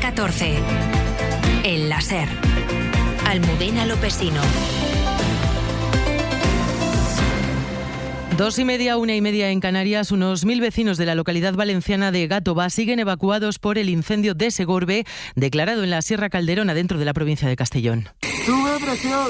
14. El láser. Almudena Lopesino. 2:30, 1:30 en Canarias. Unos 1.000 vecinos de la localidad valenciana de Gàtova siguen evacuados por el incendio de Segorbe, declarado en la Sierra Calderona, dentro de la provincia de Castellón. ¡Sube presión!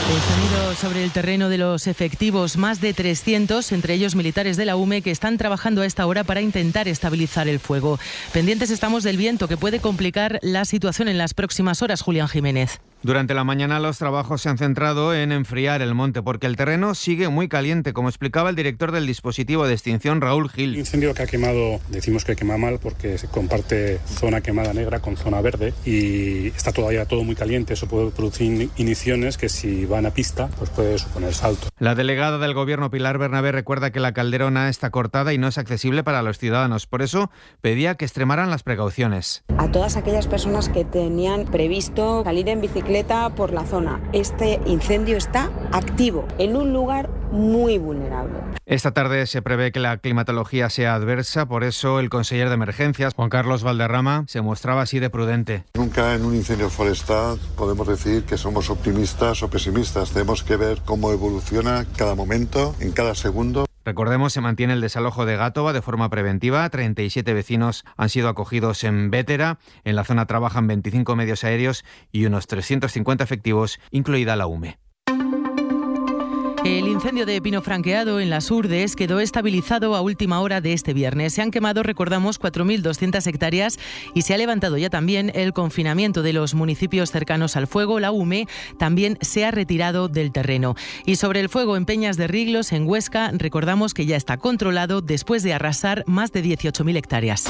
El sonido sobre el terreno de los efectivos, más de 300, entre ellos militares de la UME, que están trabajando a esta hora para intentar estabilizar el fuego. Pendientes estamos del viento, que puede complicar la situación en las próximas horas. Julián Jiménez. Durante la mañana los trabajos se han centrado en enfriar el monte porque el terreno sigue muy caliente, como explicaba el director del dispositivo de extinción, Raúl Gil. El incendio que ha quemado, decimos que quema mal porque se comparte zona quemada negra con zona verde y está todavía todo muy caliente. Eso puede producir igniciones que, si van a pista, pues puede suponer salto. La delegada del Gobierno, Pilar Bernabé, recuerda que la Calderona está cortada y no es accesible para los ciudadanos. Por eso pedía que extremaran las precauciones. A todas aquellas personas que tenían previsto salir en bicicleta por la zona, este incendio está activo en un lugar muy vulnerable. Esta tarde se prevé que la climatología sea adversa, por eso el conseller de Emergencias, Juan Carlos Valderrama, se mostraba así de prudente. Nunca en un incendio forestal podemos decir que somos optimistas o pesimistas. Tenemos que ver cómo evoluciona cada momento, en cada segundo. Recordemos, se mantiene el desalojo de Gàtova de forma preventiva. 37 vecinos han sido acogidos en Bétera. En la zona trabajan 25 medios aéreos y unos 350 efectivos, incluida la UME. El incendio de Pino Franqueado en las Urdes quedó estabilizado a última hora de este viernes. Se han quemado, recordamos, 4.200 hectáreas y se ha levantado ya también el confinamiento de los municipios cercanos al fuego. La UME también se ha retirado del terreno. Y sobre el fuego en Peñas de Riglos, en Huesca, recordamos que ya está controlado después de arrasar más de 18.000 hectáreas.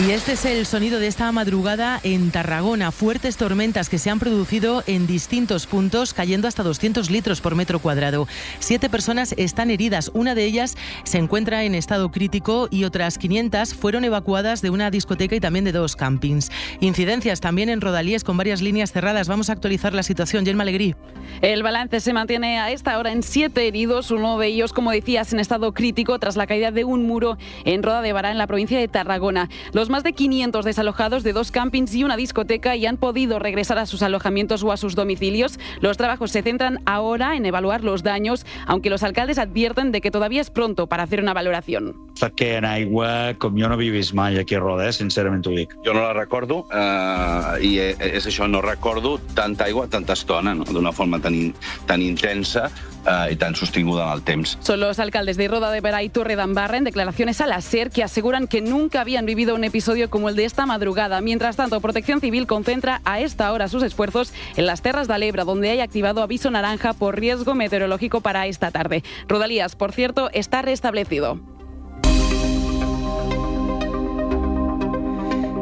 Y este es el sonido de esta madrugada en Tarragona. Fuertes tormentas que se han producido en distintos puntos, cayendo hasta 200 litros por metro cuadrado. 7 personas están heridas. Una de ellas se encuentra en estado crítico y otras 500 fueron evacuadas de una discoteca y también de 2 campings. Incidencias también en Rodalies con varias líneas cerradas. Vamos a actualizar la situación. Gemma Alegrí. El balance se mantiene a esta hora en 7 heridos. Uno de ellos, como decías, en estado crítico tras la caída de un muro en Roda de Bará, en la provincia de Tarragona. Los más de 500 desalojados de 2 campings y una discoteca y han podido regresar a sus alojamientos o a sus domicilios. Los trabajos se centran ahora en evaluar los daños, aunque los alcaldes advierten de que todavía es pronto para hacer una valoración. Perquè en aigua, com jo no havia vist mai aquí a Roda, sincerament t'ho dic. Jo no la recordo, i és això, no recordo tanta aigua, tanta estona, no? D'una forma tan intensa y tan sostinguda en el temps. Son los alcaldes de Roda de Bará y Torredembarra en declaraciones a la SER que aseguran que nunca habían vivido un episodio como el de esta madrugada. Mientras tanto, Protección Civil concentra a esta hora sus esfuerzos en las Terras de l'Ebre, donde hay activado aviso naranja por riesgo meteorológico para esta tarde. Rodalías, por cierto, está restablecido.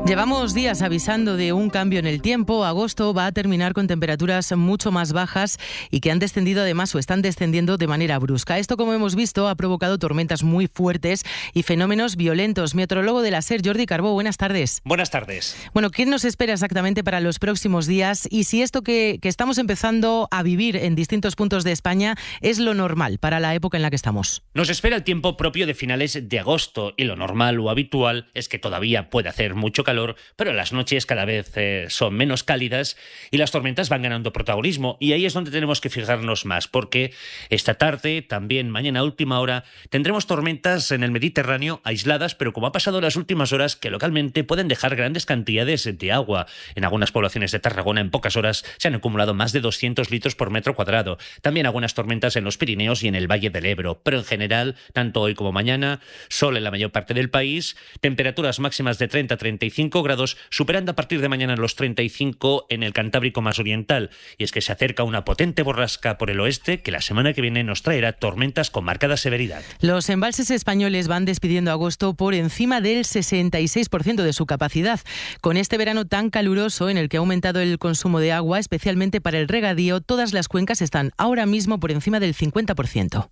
Llevamos días avisando de un cambio en el tiempo. Agosto va a terminar con temperaturas mucho más bajas y que han descendido además o están descendiendo de manera brusca. Esto, como hemos visto, ha provocado tormentas muy fuertes y fenómenos violentos. Meteorólogo de la SER, Jordi Carbó, buenas tardes. Buenas tardes. Bueno, ¿qué nos espera exactamente para los próximos días? Y si esto que estamos empezando a vivir en distintos puntos de España es lo normal para la época en la que estamos. Nos espera el tiempo propio de finales de agosto y lo normal o habitual es que todavía puede hacer mucho calor, pero las noches cada vez son menos cálidas y las tormentas van ganando protagonismo, y ahí es donde tenemos que fijarnos más, porque esta tarde, también mañana a última hora, tendremos tormentas en el Mediterráneo aisladas, pero como ha pasado en las últimas horas, que localmente pueden dejar grandes cantidades de agua. En algunas poblaciones de Tarragona en pocas horas se han acumulado más de 200 litros por metro cuadrado. También algunas tormentas en los Pirineos y en el Valle del Ebro, pero en general, tanto hoy como mañana, sol en la mayor parte del país, temperaturas máximas de 30-35 grados, superando a partir de mañana los 35 en el Cantábrico más oriental. Y es que se acerca una potente borrasca por el oeste que la semana que viene nos traerá tormentas con marcada severidad. Los embalses españoles van despidiendo agosto por encima del 66% de su capacidad. Con este verano tan caluroso en el que ha aumentado el consumo de agua, especialmente para el regadío, todas las cuencas están ahora mismo por encima del 50%.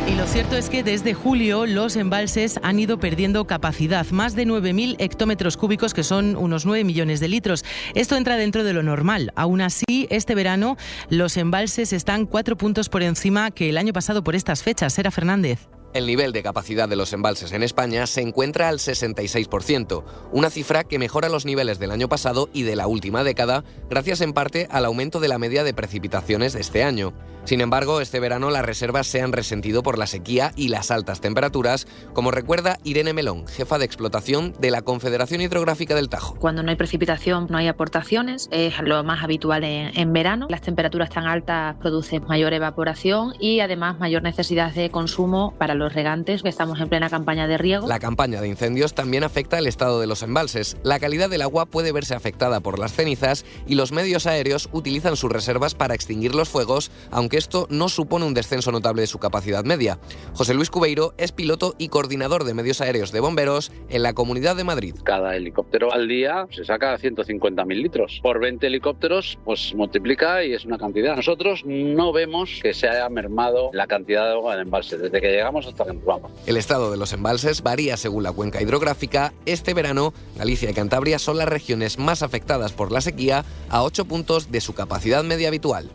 Y lo cierto es que desde julio los embalses han ido perdiendo capacidad, más de 9.000 hectómetros cúbicos, que son unos 9 millones de litros. Esto entra dentro de lo normal. Aún así, este verano los embalses están 4 puntos por encima que el año pasado por estas fechas. Sara Fernández. El nivel de capacidad de los embalses en España se encuentra al 66%, una cifra que mejora los niveles del año pasado y de la última década, gracias en parte al aumento de la media de precipitaciones de este año. Sin embargo, este verano las reservas se han resentido por la sequía y las altas temperaturas, como recuerda Irene Melón, jefa de explotación de la Confederación Hidrográfica del Tajo. Cuando no hay precipitación, no hay aportaciones, es lo más habitual en verano. Las temperaturas tan altas producen mayor evaporación y además mayor necesidad de consumo para los regantes, que estamos en plena campaña de riego. La campaña de incendios también afecta el estado de los embalses. La calidad del agua puede verse afectada por las cenizas y los medios aéreos utilizan sus reservas para extinguir los fuegos, aunque esto no supone un descenso notable de su capacidad media. José Luis Cubeiro es piloto y coordinador de medios aéreos de bomberos en la Comunidad de Madrid. Cada helicóptero al día se saca 150.000 litros. Por 20 helicópteros, pues multiplica y es una cantidad. Nosotros no vemos que se haya mermado la cantidad de agua del embalse desde que llegamos hasta que nos vamos. El estado de los embalses varía según la cuenca hidrográfica. Este verano, Galicia y Cantabria son las regiones más afectadas por la sequía, a 8 puntos de su capacidad media habitual.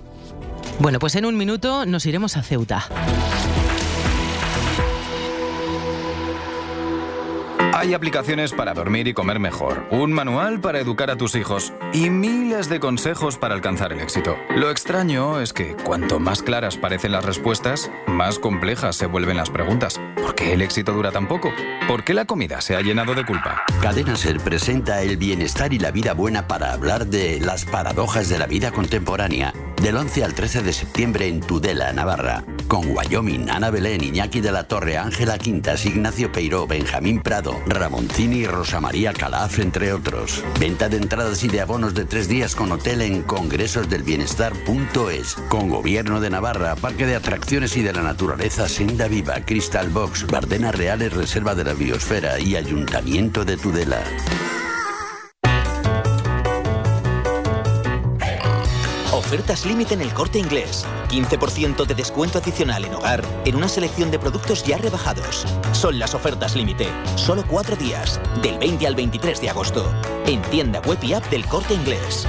Bueno, pues en un minuto nos iremos a Ceuta. Hay aplicaciones para dormir y comer mejor, un manual para educar a tus hijos y miles de consejos para alcanzar el éxito. Lo extraño es que cuanto más claras parecen las respuestas, más complejas se vuelven las preguntas. ¿Por qué el éxito dura tan poco? ¿Por qué la comida se ha llenado de culpa? Cadena SER presenta el bienestar y la vida buena para hablar de las paradojas de la vida contemporánea. Del 11 al 13 de septiembre en Tudela, Navarra. Con Wyoming, Ana Belén, Iñaki de la Torre, Ángela Quintas, Ignacio Peiró, Benjamín Prado, Ramoncini y Rosa María Calaf, entre otros. Venta de entradas y de abonos de 3 días con hotel en congresosdelbienestar.es. Con Gobierno de Navarra, Parque de Atracciones y de la Naturaleza Senda Viva, Crystal Box, Bardenas Reales, Reserva de la Biosfera y Ayuntamiento de Tudela. Ofertas límite en El Corte Inglés. 15% de descuento adicional en hogar en una selección de productos ya rebajados. Son las ofertas límite. Solo 4 días, del 20 al 23 de agosto. En tienda web y app del Corte Inglés.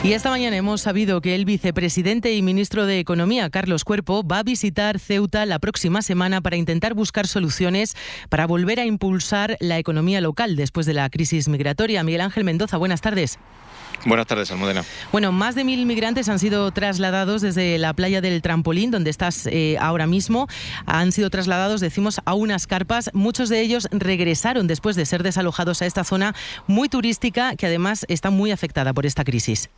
Y esta mañana hemos sabido que el vicepresidente y ministro de Economía, Carlos Cuerpo, va a visitar Ceuta la próxima semana para intentar buscar soluciones para volver a impulsar la economía local después de la crisis migratoria. Miguel Ángel Mendoza, buenas tardes. Buenas tardes, Almudena. Bueno, más de 1.000 migrantes han sido trasladados desde la playa del Trampolín, donde estás ahora mismo. Han sido trasladados, decimos, a unas carpas. Muchos de ellos regresaron después de ser desalojados a esta zona muy turística, que además está muy afectada por esta crisis.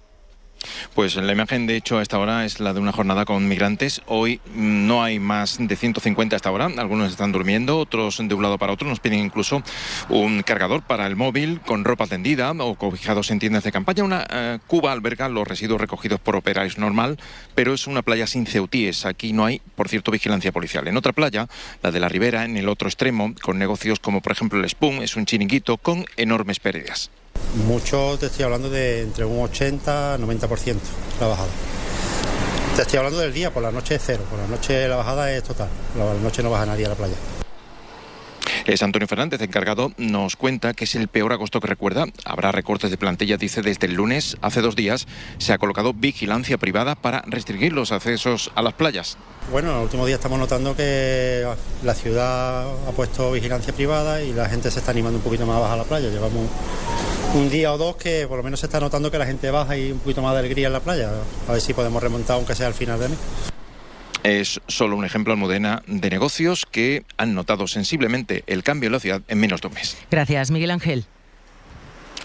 Pues la imagen, de hecho, a esta hora es la de una jornada con migrantes. Hoy no hay más de 150 a esta hora. Algunos están durmiendo, otros de un lado para otro. Nos piden incluso un cargador para el móvil con ropa tendida o cobijados en tiendas de campaña. Una cuba alberga los residuos recogidos por operarios normal, pero es una playa sin ceutíes. Aquí no hay, por cierto, vigilancia policial. En otra playa, la de la Ribera, en el otro extremo, con negocios como por ejemplo el Spoon, es un chiringuito con enormes pérdidas. Mucho, te estoy hablando de entre un 80-90% la bajada. Te estoy hablando del día, por la noche es cero, por la noche la bajada es total, por la noche no baja nadie a la playa. Es Antonio Fernández, encargado, nos cuenta que es el peor agosto que recuerda. Habrá recortes de plantilla, dice, desde el lunes. Hace 2 días se ha colocado vigilancia privada para restringir los accesos a las playas. Bueno, en el último día estamos notando que la ciudad ha puesto vigilancia privada y la gente se está animando un poquito más a bajar a la playa. Llevamos un día o dos que por lo menos se está notando que la gente baja y un poquito más de alegría en la playa. A ver si podemos remontar aunque sea al final de mes. Es solo un ejemplo, Almudena, de negocios que han notado sensiblemente el cambio en la ciudad en menos de un mes. Gracias, Miguel Ángel.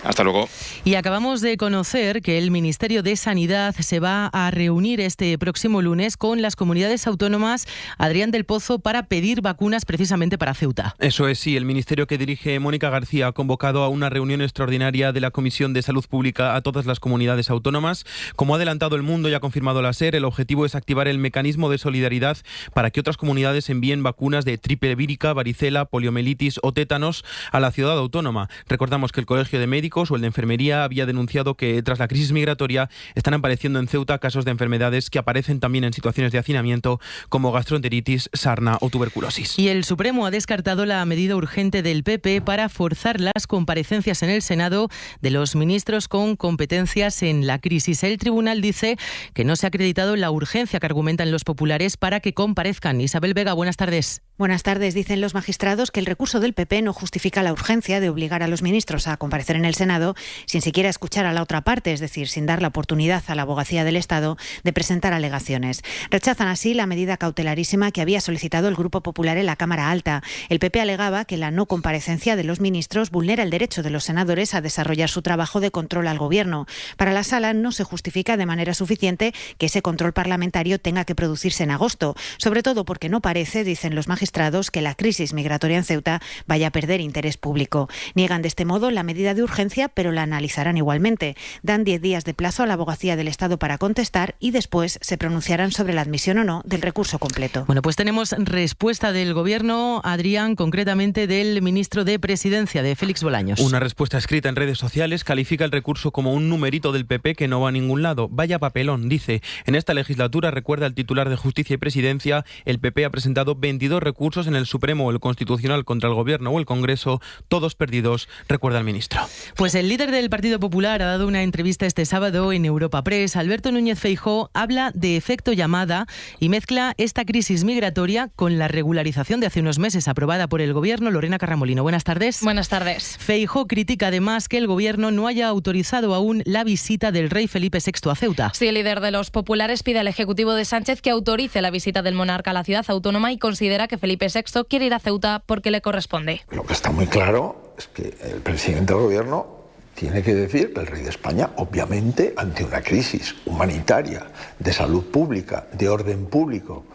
Hasta luego. Y acabamos de conocer que el Ministerio de Sanidad se va a reunir este próximo lunes con las comunidades autónomas, Adrián del Pozo, para pedir vacunas precisamente para Ceuta. Eso es, sí. El ministerio que dirige Mónica García ha convocado a una reunión extraordinaria de la Comisión de Salud Pública a todas las comunidades autónomas. Como ha adelantado El Mundo y ha confirmado la SER, el objetivo es activar el mecanismo de solidaridad para que otras comunidades envíen vacunas de triple vírica, varicela, poliomielitis o tétanos a la ciudad autónoma. Recordamos que el Colegio de Médicos médicos o el de enfermería había denunciado que tras la crisis migratoria están apareciendo en Ceuta casos de enfermedades que aparecen también en situaciones de hacinamiento como gastroenteritis, sarna o tuberculosis. Y el Supremo ha descartado la medida urgente del PP para forzar las comparecencias en el Senado de los ministros con competencias en la crisis. El tribunal dice que no se ha acreditado la urgencia que argumentan los populares para que comparezcan. Isabel Vega, buenas tardes. Buenas tardes. Dicen los magistrados que el recurso del PP no justifica la urgencia de obligar a los ministros a comparecer en el Senado sin siquiera escuchar a la otra parte, es decir, sin dar la oportunidad a la abogacía del Estado de presentar alegaciones. Rechazan así la medida cautelarísima que había solicitado el Grupo Popular en la Cámara Alta. El PP alegaba que la no comparecencia de los ministros vulnera el derecho de los senadores a desarrollar su trabajo de control al Gobierno. Para la Sala no se justifica de manera suficiente que ese control parlamentario tenga que producirse en agosto, sobre todo porque no parece, dicen los magistrados, que la crisis migratoria en Ceuta vaya a perder interés público. Niegan de este modo la medida de urgencia, pero la analizarán igualmente. Dan 10 días de plazo a la abogacía del Estado para contestar y después se pronunciarán sobre la admisión o no del recurso completo. Bueno, pues tenemos respuesta del Gobierno, Adrián, concretamente del ministro de Presidencia, de Félix Bolaños. Una respuesta escrita en redes sociales califica el recurso como un numerito del PP que no va a ningún lado. Vaya papelón, dice. En esta legislatura, recuerda el titular de Justicia y Presidencia, el PP ha presentado 22 recursos en el Supremo o el Constitucional contra el Gobierno o el Congreso, todos perdidos, recuerda el ministro. Pues el líder del Partido Popular ha dado una entrevista este sábado en Europa Press. Alberto Núñez Feijóo habla de efecto llamada y mezcla esta crisis migratoria con la regularización de hace unos meses aprobada por el Gobierno. Lorena Carramolino, buenas tardes. Buenas tardes. Feijóo critica además que el Gobierno no haya autorizado aún la visita del rey Felipe VI a Ceuta. Sí, el líder de los populares pide al Ejecutivo de Sánchez que autorice la visita del monarca a la ciudad autónoma y considera que Felipe VI quiere ir a Ceuta porque le corresponde. Lo que está muy claro es que el presidente del Gobierno tiene que decir que el rey de España, obviamente, ante una crisis humanitaria, de salud pública, de orden público,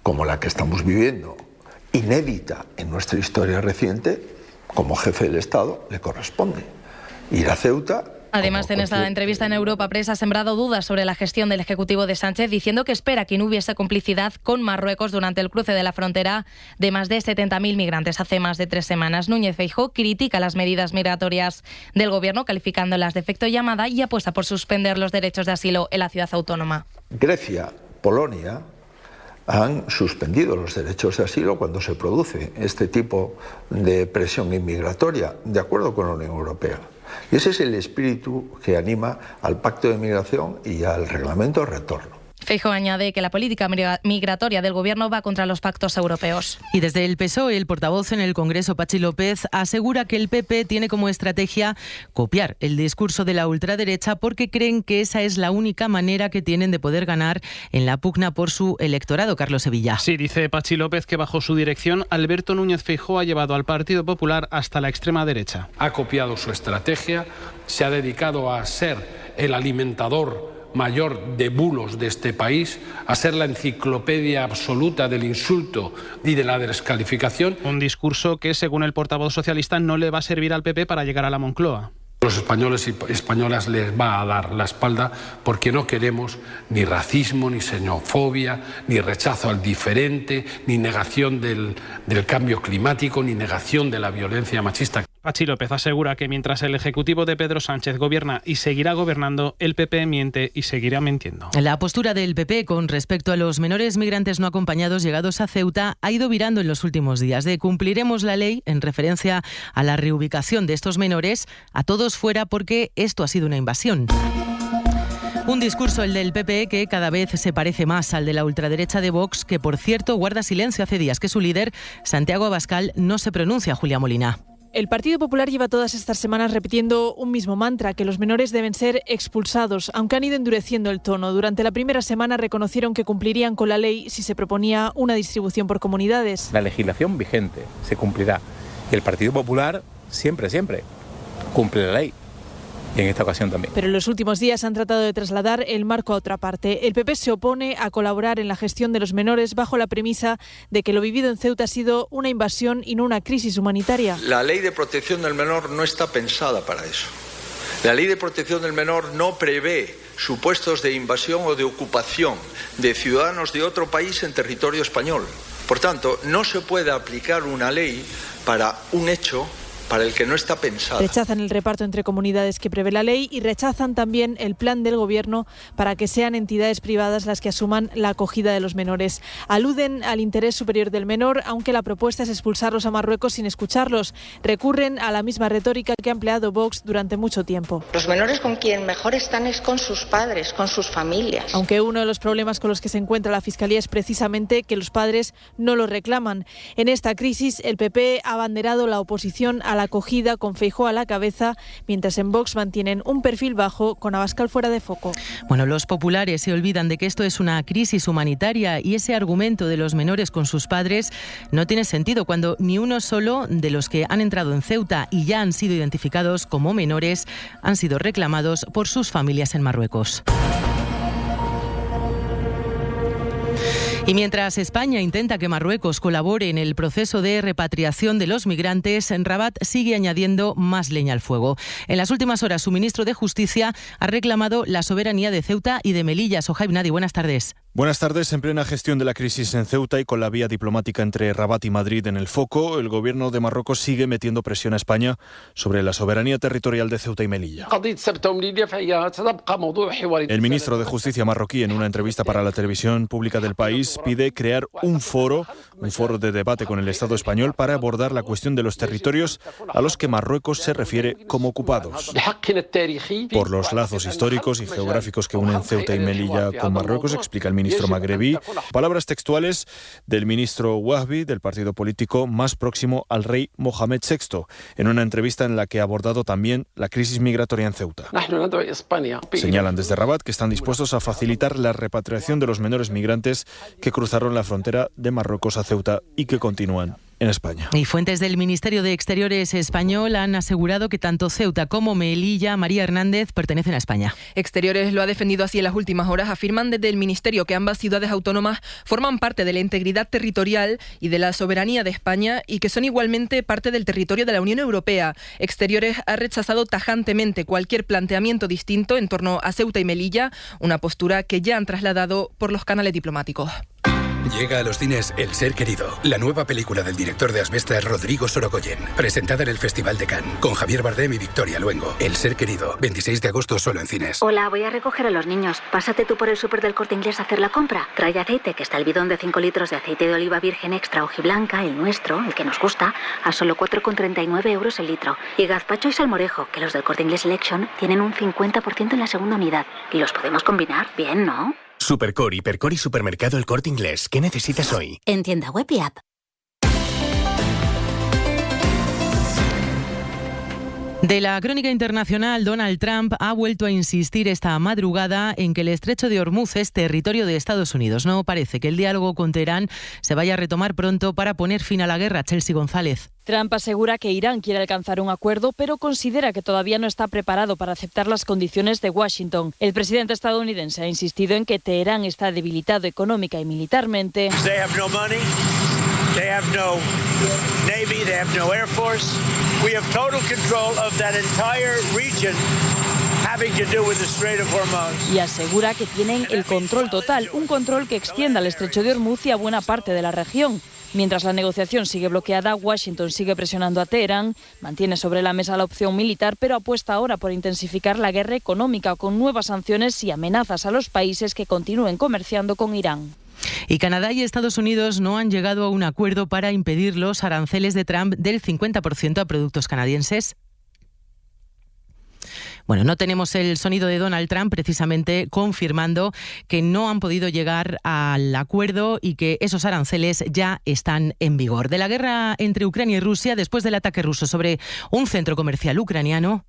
como la que estamos viviendo, inédita en nuestra historia reciente, como jefe del Estado, le corresponde ir a Ceuta. Además, en esta entrevista en Europa Press ha sembrado dudas sobre la gestión del Ejecutivo de Sánchez, diciendo que espera que no hubiese complicidad con Marruecos durante el cruce de la frontera de más de 70.000 migrantes hace más de 3 semanas. Núñez Feijóo critica las medidas migratorias del Gobierno, calificándolas de efecto llamada, y apuesta por suspender los derechos de asilo en la ciudad autónoma. Grecia, Polonia han suspendido los derechos de asilo cuando se produce este tipo de presión inmigratoria, de acuerdo con la Unión Europea. Y ese es el espíritu que anima al Pacto de Migración y al Reglamento de Retorno. Feijóo añade que la política migratoria del Gobierno va contra los pactos europeos. Y desde el PSOE, el portavoz en el Congreso, Patxi López, asegura que el PP tiene como estrategia copiar el discurso de la ultraderecha porque creen que esa es la única manera que tienen de poder ganar en la pugna por su electorado. Carlos Sevilla. Sí, dice Patxi López que bajo su dirección Alberto Núñez Feijóo ha llevado al Partido Popular hasta la extrema derecha. Ha copiado su estrategia, se ha dedicado a ser el alimentador mayor de bulos de este país, a ser la enciclopedia absoluta del insulto y de la descalificación. Un discurso que, según el portavoz socialista, no le va a servir al PP para llegar a la Moncloa. Los españoles y españolas les va a dar la espalda porque no queremos ni racismo, ni xenofobia, ni rechazo al diferente, ni negación del cambio climático, ni negación de la violencia machista. Patxi López asegura que mientras el Ejecutivo de Pedro Sánchez gobierna y seguirá gobernando, el PP miente y seguirá mintiendo. La postura del PP con respecto a los menores migrantes no acompañados llegados a Ceuta ha ido virando en los últimos días. De cumpliremos la ley en referencia a la reubicación de estos menores, a todos fuera porque esto ha sido una invasión. Un discurso, el del PP, que cada vez se parece más al de la ultraderecha de Vox, que por cierto guarda silencio hace días que su líder, Santiago Abascal, no se pronuncia. Julia Molina. El Partido Popular lleva todas estas semanas repitiendo un mismo mantra, que los menores deben ser expulsados, aunque han ido endureciendo el tono. Durante la primera semana reconocieron que cumplirían con la ley si se proponía una distribución por comunidades. La legislación vigente se cumplirá. Y el Partido Popular siempre cumple la ley. Y en esta ocasión también. Pero en los últimos días han tratado de trasladar el marco a otra parte. El PP se opone a colaborar en la gestión de los menores bajo la premisa de que lo vivido en Ceuta ha sido una invasión y no una crisis humanitaria. La ley de protección del menor no está pensada para eso. La ley de protección del menor no prevé supuestos de invasión o de ocupación de ciudadanos de otro país en territorio español. Por tanto, no se puede aplicar una ley para un hecho para el que no está pensada. Rechazan el reparto entre comunidades que prevé la ley y rechazan también el plan del Gobierno para que sean entidades privadas las que asuman la acogida de los menores. Aluden al interés superior del menor, aunque la propuesta es expulsarlos a Marruecos sin escucharlos. Recurren a la misma retórica que ha empleado Vox durante mucho tiempo. Los menores con quien mejor están es con sus padres, con sus familias. Aunque uno de los problemas con los que se encuentra la Fiscalía es precisamente que los padres no lo reclaman. En esta crisis, el PP ha abanderado la oposición a la acogida con Feijóo a la cabeza, mientras en Vox mantienen un perfil bajo con Abascal fuera de foco. Bueno, los populares se olvidan de que esto es una crisis humanitaria y ese argumento de los menores con sus padres no tiene sentido cuando ni uno solo de los que han entrado en Ceuta y ya han sido identificados como menores han sido reclamados por sus familias en Marruecos. Y mientras España intenta que Marruecos colabore en el proceso de repatriación de los migrantes, Rabat sigue añadiendo más leña al fuego. En las últimas horas, su ministro de Justicia ha reclamado la soberanía de Ceuta y de Melilla. Sohaib Nadi, buenas tardes. Buenas tardes. En plena gestión de la crisis en Ceuta y con la vía diplomática entre Rabat y Madrid en el foco, el gobierno de Marruecos sigue metiendo presión a España sobre la soberanía territorial de Ceuta y Melilla. El ministro de Justicia marroquí, en una entrevista para la televisión pública del país, pide crear un foro de debate con el Estado español para abordar la cuestión de los territorios a los que Marruecos se refiere como ocupados. Por los lazos históricos y geográficos que unen Ceuta y Melilla con Marruecos, explica el ministro magrebí, palabras textuales del ministro Wahbi, del partido político más próximo al rey Mohamed VI, en una entrevista en la que ha abordado también la crisis migratoria en Ceuta. Señalan desde Rabat que están dispuestos a facilitar la repatriación de los menores migrantes que cruzaron la frontera de Marruecos a Ceuta y que continúan en España. Y fuentes del Ministerio de Exteriores español han asegurado que tanto Ceuta como Melilla, María Hernández, pertenecen a España. Exteriores lo ha defendido así en las últimas horas. Afirman desde el Ministerio que ambas ciudades autónomas forman parte de la integridad territorial y de la soberanía de España y que son igualmente parte del territorio de la Unión Europea. Exteriores ha rechazado tajantemente cualquier planteamiento distinto en torno a Ceuta y Melilla, una postura que ya han trasladado por los canales diplomáticos. Llega a los cines El Ser Querido, la nueva película del director de Asbestas, Rodrigo Sorogoyen, presentada en el Festival de Cannes, con Javier Bardem y Victoria Luengo. El Ser Querido, 26 de agosto solo en cines. Hola, voy a recoger a los niños. Pásate tú por el súper del Corte Inglés a hacer la compra. Trae aceite, que está el bidón de 5 litros de aceite de oliva virgen extra hojiblanca, el nuestro, el que nos gusta, a solo 4,39 € el litro. Y gazpacho y salmorejo, que los del Corte Inglés Selection tienen un 50% en la segunda unidad. Y los podemos combinar bien, ¿no? Supercore, Hipercore y Supermercado El Corte Inglés. ¿Qué necesitas hoy? En tienda web y app. De la crónica internacional, Donald Trump ha vuelto a insistir esta madrugada en que el estrecho de Hormuz es territorio de Estados Unidos. No parece que el diálogo con Teherán se vaya a retomar pronto para poner fin a la guerra. Chelsea González. Trump asegura que Irán quiere alcanzar un acuerdo, pero considera que todavía no está preparado para aceptar las condiciones de Washington. El presidente estadounidense ha insistido en que Teherán está debilitado económica y militarmente. They have no Navy, they have no Air Force. We have total control of that entire region having to do with the Strait of Hormuz. Y asegura que tienen el control total, un control que extienda al estrecho de Hormuz y a buena parte de la región. Mientras la negociación sigue bloqueada, Washington sigue presionando a Teherán, mantiene sobre la mesa la opción militar, pero apuesta ahora por intensificar la guerra económica con nuevas sanciones y amenazas a los países que continúen comerciando con Irán. Y Canadá y Estados Unidos no han llegado a un acuerdo para impedir los aranceles de Trump del 50% a productos canadienses. Bueno, no tenemos el sonido de Donald Trump precisamente confirmando que no han podido llegar al acuerdo y que esos aranceles ya están en vigor. De la guerra entre Ucrania y Rusia, después del ataque ruso sobre un centro comercial ucraniano,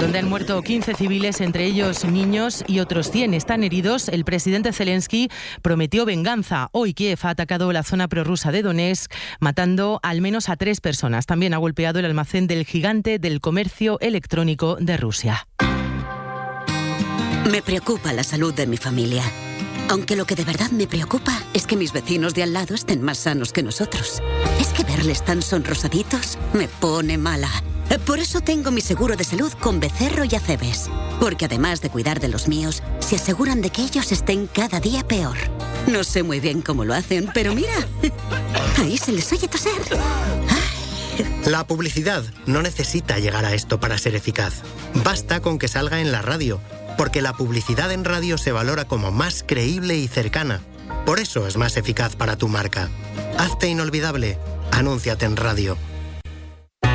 donde han muerto 15 civiles, entre ellos niños, y otros 100 están heridos, el presidente Zelensky prometió venganza. Hoy Kiev ha atacado la zona prorrusa de Donetsk, matando al menos a 3 personas. También ha golpeado el almacén del gigante del comercio electrónico de Rusia. Me preocupa la salud de mi familia. Aunque lo que de verdad me preocupa es que mis vecinos de al lado estén más sanos que nosotros. Es que verles tan sonrosaditos me pone mala. Por eso tengo mi seguro de salud con Becerro y Acebes. Porque además de cuidar de los míos, se aseguran de que ellos estén cada día peor. No sé muy bien cómo lo hacen, pero mira, Ahí se les oye toser. La publicidad no necesita llegar a esto para ser eficaz. Basta con que salga en la radio, porque la publicidad en radio se valora como más creíble y cercana. Por eso es más eficaz para tu marca. Hazte inolvidable. Anúnciate en radio.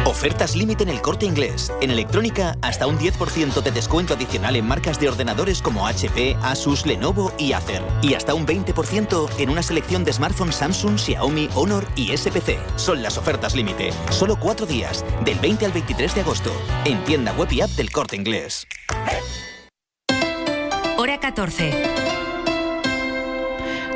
Ofertas límite en El Corte Inglés. En electrónica, hasta un 10% de descuento adicional en marcas de ordenadores como HP, Asus, Lenovo y Acer. Y hasta un 20% en una selección de smartphones Samsung, Xiaomi, Honor y SPC. Son las ofertas límite. Solo 4 días, del 20 al 23 de agosto. En tienda web y app del Corte Inglés. Hora 14.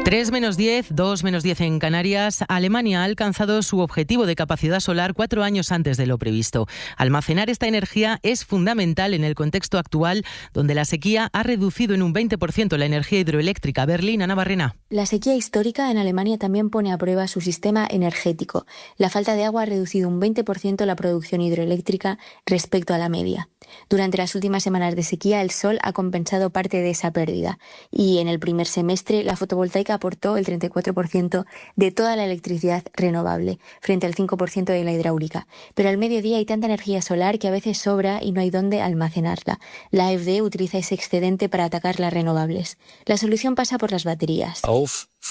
3 menos 10, 2 menos 10 en Canarias. Alemania ha alcanzado su objetivo de capacidad solar 4 años antes de lo previsto. Almacenar esta energía es fundamental en el contexto actual, donde la sequía ha reducido en un 20% la energía hidroeléctrica. Berlín, Ana Barrena. La sequía histórica en Alemania también pone a prueba su sistema energético. La falta de agua ha reducido un 20% la producción hidroeléctrica respecto a la media. Durante las últimas semanas de sequía, el sol ha compensado parte de esa pérdida. Y en el primer semestre, la fotovoltaica aportó el 34% de toda la electricidad renovable, frente al 5% de la hidráulica. Pero al mediodía hay tanta energía solar que a veces sobra y no hay dónde almacenarla. La AfD utiliza ese excedente para atacar las renovables. La solución pasa por las baterías.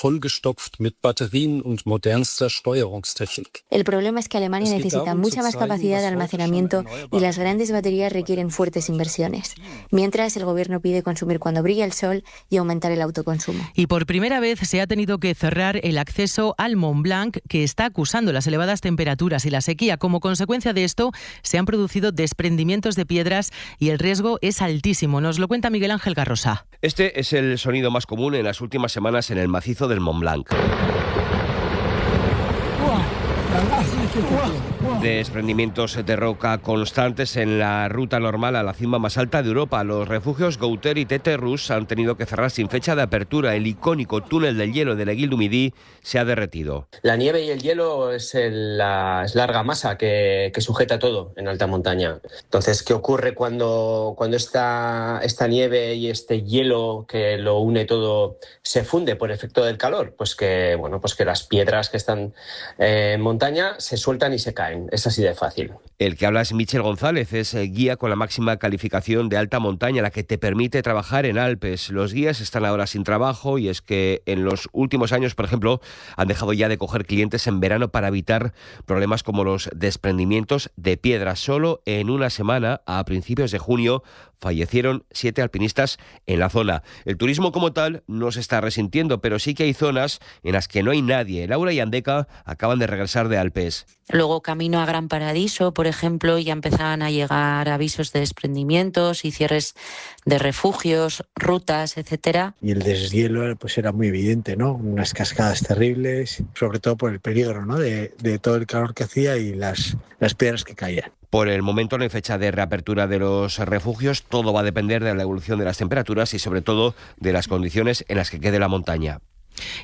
Vollgestopft mit Batterien und modernster Steuerungstechnik. El problema es que Alemania necesita mucha más capacidad de almacenamiento y las grandes baterías requieren fuertes inversiones. Mientras, el gobierno pide consumir cuando brilla el sol y aumentar el autoconsumo. Y por primera vez se ha tenido que cerrar el acceso al Mont Blanc, que está acusando las elevadas temperaturas y la sequía. Como consecuencia de esto, se han producido desprendimientos de piedras y el riesgo es altísimo. Nos lo cuenta Miguel Ángel Garrosa. Este es el sonido más común en las últimas semanas en el macizo del Mont Blanc. Desprendimientos de roca constantes en la ruta normal a la cima más alta de Europa. Los refugios Gouter y Téterus han tenido que cerrar sin fecha de apertura. El icónico túnel del hielo de la Aiguille du Midi se ha derretido. La nieve y el hielo es la larga masa que sujeta todo en alta montaña. Entonces, ¿qué ocurre cuando esta nieve y este hielo que lo une todo se funde por efecto del calor? Pues que las piedras que están en montaña se sueltan y se caen. Es así de fácil. El que habla es Michel González, es guía con la máxima calificación de alta montaña, la que te permite trabajar en Alpes. Los guías están ahora sin trabajo y es que en los últimos años, por ejemplo, han dejado ya de coger clientes en verano para evitar problemas como los desprendimientos de piedras. Solo en una semana, a principios de junio, fallecieron 7 alpinistas en la zona. El turismo como tal no se está resintiendo, pero sí que hay zonas en las que no hay nadie. Laura y Andeca acaban de regresar de Alpes. Luego, camino a Gran Paradiso, por ejemplo, ya empezaban a llegar avisos de desprendimientos y cierres de refugios, rutas, etcétera. Y el deshielo pues era muy evidente, ¿no? Unas cascadas terribles, sobre todo por el peligro, ¿no? de todo el calor que hacía y las piedras que caían. Por el momento no hay fecha de reapertura de los refugios. Todo va a depender de la evolución de las temperaturas y sobre todo de las condiciones en las que quede la montaña.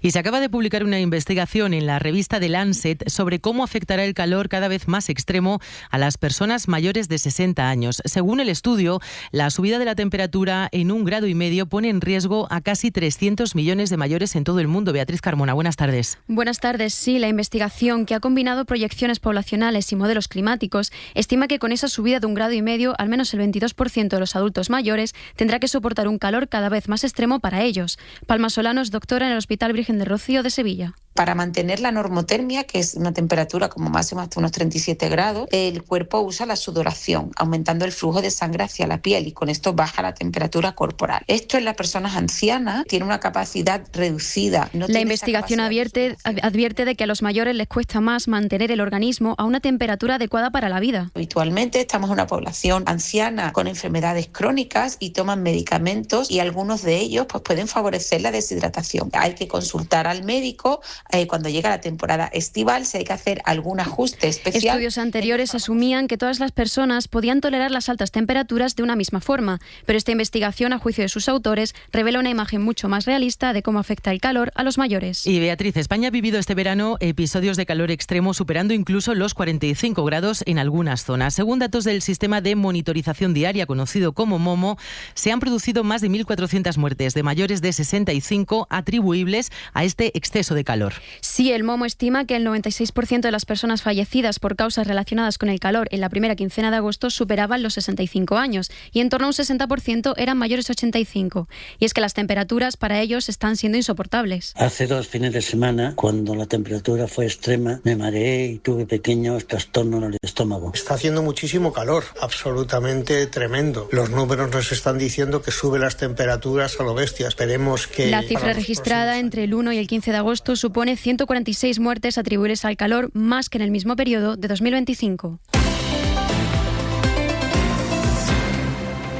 Y se acaba de publicar una investigación en la revista The Lancet sobre cómo afectará el calor cada vez más extremo a las personas mayores de 60 años. Según el estudio, la subida de la temperatura en 1,5 grados pone en riesgo a casi 300 millones de mayores en todo el mundo. Beatriz Carmona, buenas tardes. Buenas tardes. Sí, la investigación, que ha combinado proyecciones poblacionales y modelos climáticos, estima que con esa subida de 1,5 grados, al menos el 22% de los adultos mayores tendrá que soportar un calor cada vez más extremo para ellos. Palma Solano es doctora en el Hospital Virgen del Rocío de Sevilla. Para mantener la normotermia, que es una temperatura como máximo hasta unos 37 grados, el cuerpo usa la sudoración, aumentando el flujo de sangre hacia la piel y con esto baja la temperatura corporal. Esto en las personas ancianas tiene una capacidad reducida. La investigación advierte de que a los mayores les cuesta más mantener el organismo a una temperatura adecuada para la vida. Habitualmente estamos en una población anciana con enfermedades crónicas y toman medicamentos y algunos de ellos pues, pueden favorecer la deshidratación. Hay que consultar al médico. Cuando llega la temporada estival, si hay que hacer algún ajuste especial. Estudios anteriores asumían que todas las personas podían tolerar las altas temperaturas de una misma forma, pero esta investigación, a juicio de sus autores, revela una imagen mucho más realista de cómo afecta el calor a los mayores. Y Beatriz, España ha vivido este verano episodios de calor extremo, superando incluso los 45 grados en algunas zonas. Según datos del sistema de monitorización diaria conocido como MOMO, se han producido más de 1.400 muertes de mayores de 65 atribuibles a este exceso de calor. Sí, el MOMO estima que el 96% de las personas fallecidas por causas relacionadas con el calor en la primera quincena de agosto superaban los 65 años y en torno a un 60% eran mayores de 85. Y es que las temperaturas para ellos están siendo insoportables. Hace 2 fines de semana, cuando la temperatura fue extrema, me mareé y tuve pequeños trastornos en el estómago. Está haciendo muchísimo calor, absolutamente tremendo. Los números nos están diciendo que suben las temperaturas a lo bestia. Esperemos que... La cifra registrada entre el 1 y el 15 de agosto supone 146 muertes atribuibles al calor, más que en el mismo periodo de 2025.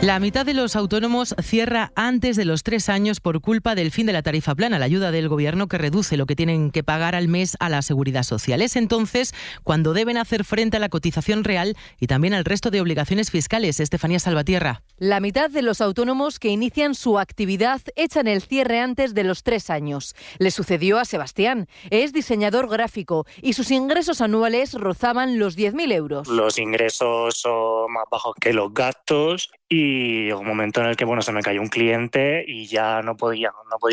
La mitad de los autónomos cierra antes de los 3 años por culpa del fin de la tarifa plana, la ayuda del Gobierno que reduce lo que tienen que pagar al mes a la Seguridad Social. Es entonces cuando deben hacer frente a la cotización real y también al resto de obligaciones fiscales. Estefanía Salvatierra. La mitad de los autónomos que inician su actividad echan el cierre antes de los 3 años. Le sucedió a Sebastián. Es diseñador gráfico y sus ingresos anuales rozaban los 10.000 euros. Los ingresos son más bajos que los gastos. Y llegó un momento en el que se me cayó un cliente y ya no podía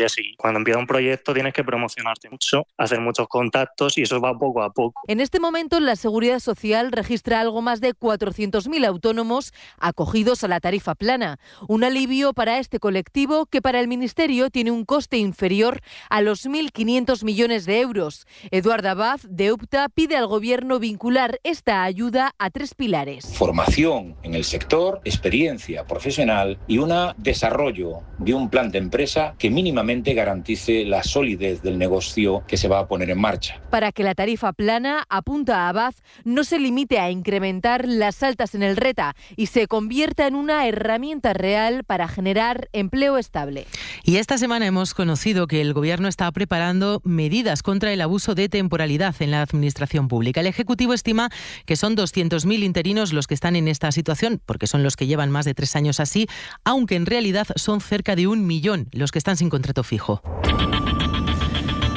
seguir. Cuando empieza un proyecto tienes que promocionarte mucho, hacer muchos contactos y eso va poco a poco. En este momento la Seguridad Social registra algo más de 400.000 autónomos acogidos a la tarifa plana. Un alivio para este colectivo que para el Ministerio tiene un coste inferior a los 1.500 millones de euros. Eduard Abad, de UPTA, pide al Gobierno vincular esta ayuda a 3 pilares. Formación en el sector, experiencia profesional y un desarrollo de un plan de empresa que mínimamente garantice la solidez del negocio que se va a poner en marcha. Para que la tarifa plana, apunta a Abad, no se limite a incrementar las altas en el RETA y se convierta en una herramienta real para generar empleo estable. Y esta semana hemos conocido que el Gobierno está preparando medidas contra el abuso de temporalidad en la administración pública. El Ejecutivo estima que son 200.000 interinos los que están en esta situación, porque son los que llevan más de 3 años así, aunque en realidad son cerca de 1 millón los que están sin contrato fijo.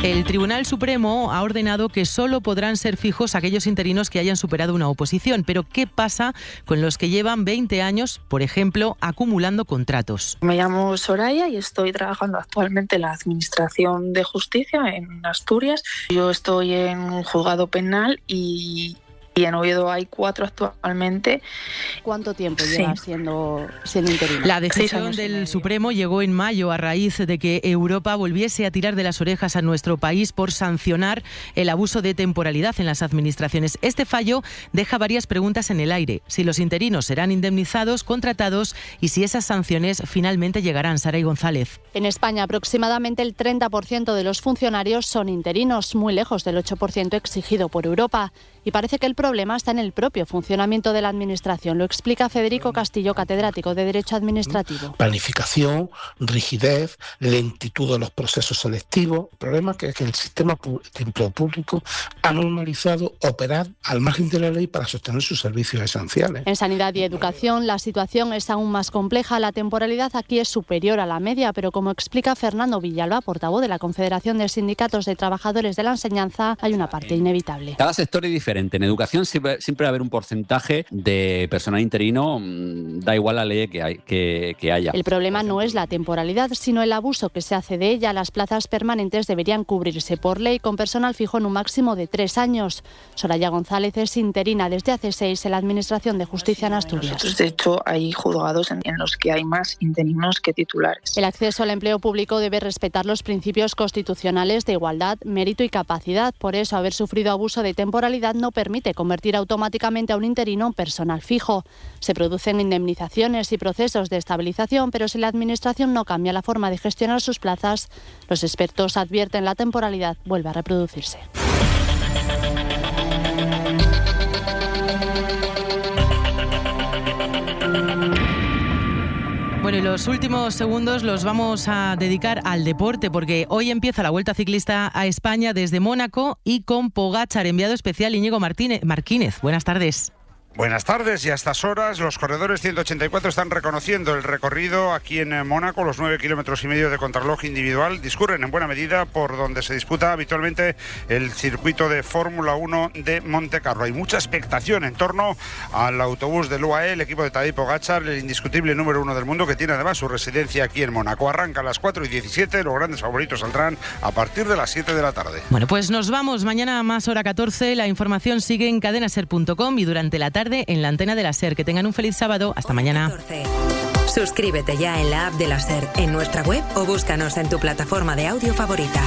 El Tribunal Supremo ha ordenado que solo podrán ser fijos aquellos interinos que hayan superado una oposición. Pero ¿qué pasa con los que llevan 20 años, por ejemplo, acumulando contratos? Me llamo Soraya y estoy trabajando actualmente en la Administración de Justicia en Asturias. Yo estoy en un juzgado penal y en Oviedo hay 4 actualmente. ¿Cuánto tiempo lleva siendo interino? La decisión del Supremo llegó en mayo a raíz de que Europa volviese a tirar de las orejas a nuestro país por sancionar el abuso de temporalidad en las administraciones. Este fallo deja varias preguntas en el aire. Si los interinos serán indemnizados, contratados y si esas sanciones finalmente llegarán. Saray González. En España, aproximadamente el 30% de los funcionarios son interinos, muy lejos del 8% exigido por Europa. Y parece que el problema está en el propio funcionamiento de la Administración. Lo explica Federico Castillo, catedrático de Derecho Administrativo. Planificación, rigidez, lentitud de los procesos selectivos. El problema es que el sistema de empleo público ha normalizado operar al margen de la ley para sostener sus servicios esenciales. En sanidad y educación la situación es aún más compleja. La temporalidad aquí es superior a la media, pero como explica Fernando Villalba, portavoz de la Confederación de Sindicatos de Trabajadores de la Enseñanza, hay una parte inevitable. Cada sector es diferente. En educación siempre va a haber un porcentaje de personal interino, da igual la ley que haya. El problema no es la temporalidad, sino el abuso que se hace de ella. Las plazas permanentes deberían cubrirse por ley con personal fijo en un máximo de 3 años. Soraya González es interina desde hace 6 en la Administración de Justicia en Asturias. De hecho, hay juzgados en los que hay más interinos que titulares. El acceso al empleo público debe respetar los principios constitucionales de igualdad, mérito y capacidad. Por eso, haber sufrido abuso de temporalidad no permite convertir automáticamente a un interino en personal fijo. Se producen indemnizaciones y procesos de estabilización, pero si la Administración no cambia la forma de gestionar sus plazas, los expertos advierten la temporalidad vuelve a reproducirse. Bueno, y los últimos segundos los vamos a dedicar al deporte porque hoy empieza la Vuelta Ciclista a España desde Mónaco y con Pogačar, enviado especial Íñigo Martínez. Buenas tardes. Buenas tardes, y a estas horas los corredores 184 están reconociendo el recorrido aquí en Mónaco. Los 9,5 kilómetros de contrarreloj individual discurren en buena medida por donde se disputa habitualmente el circuito de Fórmula 1 de Montecarlo. Hay mucha expectación en torno al autobús del UAE, el equipo de Tadej Pogačar, el indiscutible número 1 del mundo, que tiene además su residencia aquí en Mónaco. Arranca a las 4:17, los grandes favoritos saldrán a partir de las 7 de la tarde. Bueno, pues nos vamos. Mañana más hora 14. La información sigue en cadenaser.com y durante la tarde en la antena de la SER. Que tengan un feliz sábado. Hasta mañana. 14. Suscríbete ya en la app de la SER, en nuestra web o búscanos en tu plataforma de audio favorita.